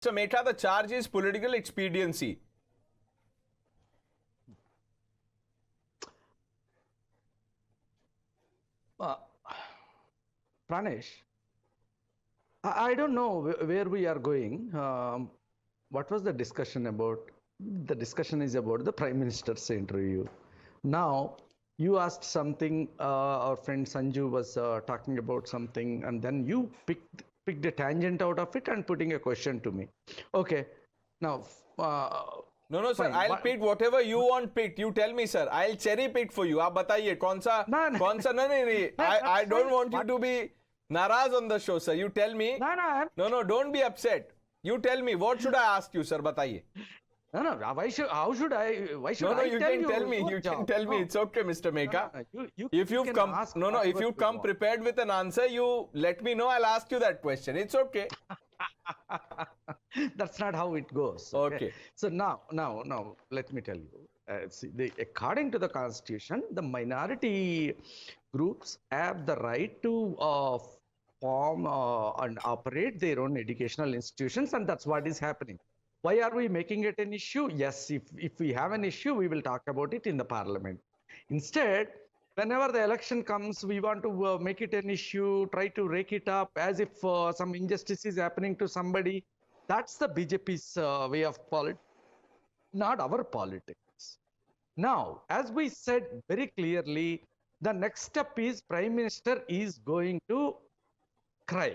So, Mehta, the charge is political expediency. Pranesh, I don't know where we are going. What was the discussion about? The discussion is about the Prime Minister's interview. Now, you asked something, our friend Sanju was talking about something, and then you picked a tangent out of it and putting a question to me. Okay, now, No, sir. I'll pick whatever you want picked. You tell me, sir. I'll cherry pick for you. आप बताइए कौन सा नहीं. I don't want you to be नाराज on the show, sir. You tell me. No. Don't be upset. You tell me. What should I ask you, sir? बताइए. No. Why should I you can tell me. You can tell me. It's okay, Mr. Meka. If you've come, if you come prepared with an answer, you let me know. I'll ask you that question. It's okay. That's not how it goes. Okay. So now, let me tell you. According to the Constitution, the minority groups have the right to form and operate their own educational institutions, and that's what is happening. Why are we making it an issue? Yes, if we have an issue, we will talk about it in the parliament. Instead, whenever the election comes, we want to make it an issue, try to rake it up as if some injustice is happening to somebody. That's the BJP's way of politics, not our politics. Now, as we said very clearly, the next step is Prime Minister is going to cry.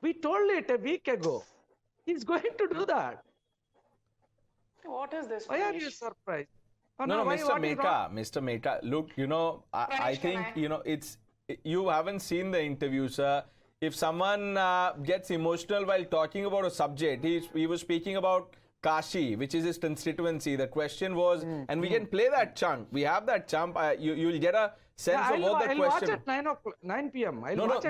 We told it a week ago. He's going to do that. What is this? Why are you surprised? No, Mr. Mehta, look, I think, it's, you haven't seen the interview, sir. If someone gets emotional while talking about a subject, he was speaking about Kashi, which is his constituency. The question was, and we can play that chunk. We have that chunk. You'll get a sense of what the question. I'll watch at 9 p.m.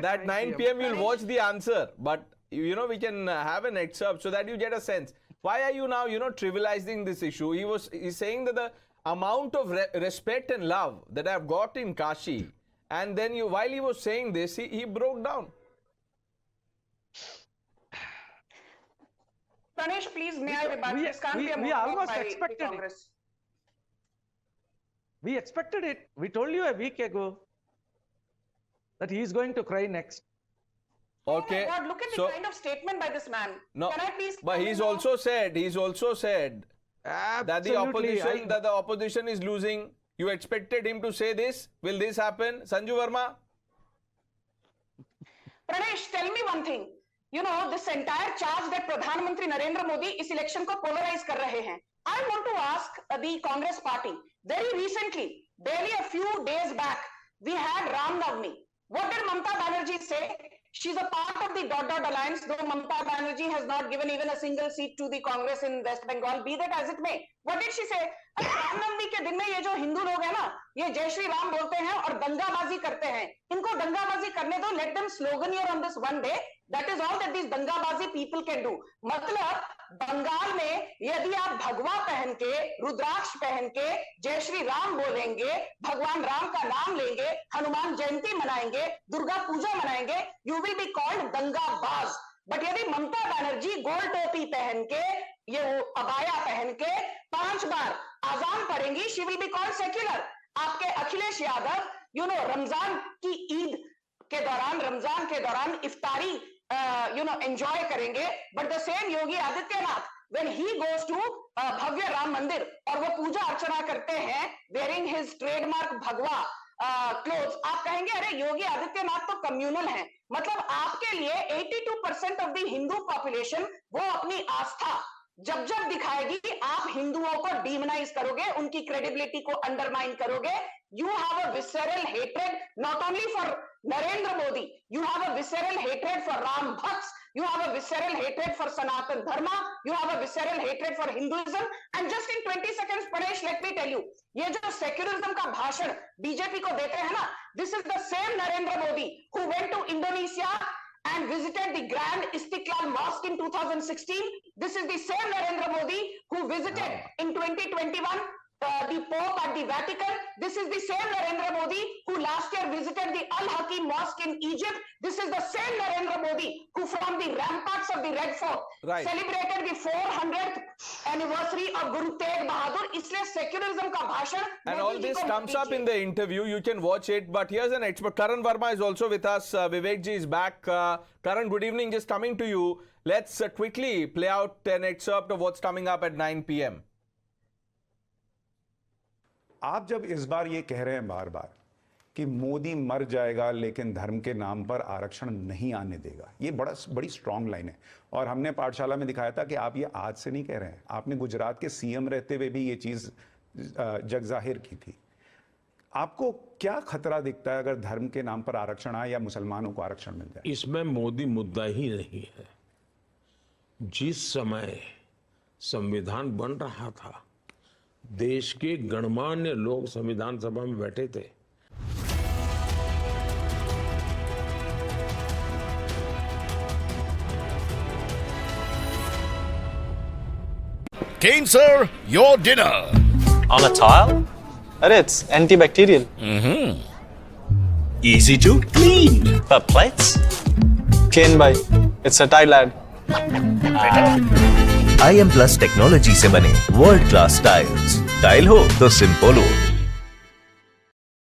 That 9 p.m. you'll watch the answer. But, we can have an excerpt so that you get a sense. Why are you now, trivializing this issue? He's saying that the amount of respect and love that I've got in Kashi, and then while he was saying this, he broke down. Pranesh, please, may I rebut? This can't be a we almost expected it. We expected it. We told you a week ago that he is going to cry next. Okay. Oh my God, look at the kind of statement by this man. No, can I please? But he's also said that the opposition is losing. You expected him to say this. Will this happen? Sanju Verma? Pranesh, tell me one thing. This entire charge that Pradhan Mantri Narendra Modi is election ko polarize kar rahe hain. I want to ask the Congress party. Very recently, barely a few days back, we had Ram Navami. What did Mamata Banerjee say? She's a part of the dot alliance, though Mamata Banerjee has not given even a single seat to the Congress in West Bengal, be that as it may. What did she say? Ramnavami के दिन में ये जो हिंदू लोग हैं ना, ये जय श्री राम बोलते हैं और दंगाबाजी करते हैं. इनको दंगाबाजी करने दो. Let them sloganeer on this one day. That is all that these दंगाबाजी people can do. मतलब बंगाल में यदि आप भगवा पहन के, रुद्राक्ष पहन के जय श्री राम बोलेंगे, भगवान राम का नाम लेंगे, हनुमान जयंती मनाएंगे, दुर्गा पूजा मनाएंगे, you will be called दंगाबाज. बट यदि ममता बनर्जी गोल टोपी पहन के, ये अबाया पहन के 5 बार आजान पढ़ेंगी, she will be called secular. आपके अखिलेश यादव रमजान की ईद के दौरान, रमजान के दौरान इफ्तारी एंजॉय करेंगे, but the same Yogi Adityanath when he goes to भव्य राम मंदिर और वो पूजा अर्चना करते हैं wearing his trademark भगवा क्लोथ्स, आप कहेंगे अरे योगी आदित्यनाथ तो कम्युनल है. मतलब आपके लिए 82% ऑफ द हिंदू पॉपुलेशन वो अपनी आस्था जब दिखाएगी, आप हिंदुओं को डीमोनाइज करोगे, उनकी क्रेडिबिलिटी को अंडरमाइन करोगे. You have a visceral hatred not only for Narendra Modi, you have a visceral hatred for Ram Bhakts, you have a visceral hatred for Sanatan Dharma, you have a visceral hatred for Hinduism. And just in 20 seconds, Paresh, let me tell you, ये जो secularism का भाषण BJP को देते हैं ना, this is the same Narendra Modi who went to Indonesia and visited the Grand Istiqlal Mosque in 2016. This is the same Narendra Modi who visited in 2021 the Pope at the Vatican. This is the same Narendra Modi who last year visited the Al-Hakim Mosque in Egypt. This is the same Narendra Modi who from the ramparts of the Red Fort Right. celebrated the 400th anniversary of Guru Tegh Bahadur. इसलिए secularism का भाषण And Modi all ji this को comes मत up in दीजिए। the interview. You can watch it. But here's an expert. Karan Verma is also with us. Vivek ji is back. Karan, good evening. Just coming to you. Let's quickly play out an excerpt of what's coming up at 9 p.m. आप जब इस बार ये कह रहे हैं बार बार कि मोदी मर जाएगा लेकिन धर्म के नाम पर आरक्षण नहीं आने देगा, ये बड़ी स्ट्रांग लाइन है। और हमने पाठशाला में दिखाया था कि आप ये आज से नहीं कह रहे हैं, आपने गुजरात के सीएम रहते हुए भी ये चीज जग जाहिर की थी। आपको क्या खतरा दिखता है अगर धर्म के नाम पर आरक्षण आए या मुसलमानों को आरक्षण मिल जाए? इसमें मोदी मुद्दा ही नहीं है। जिस समय संविधान बन रहा था, देश के गणमान्य लोग संविधान सभा में बैठे थे। Kane, sir, your dinner. On a tile? Arey, it's antibacterial. Easy to clean. But plates? Kane bhai, it's a tile lad. IM Plus technology से बने वर्ल्ड क्लास टाइल्स। टाइल हो तो सिंपल हो।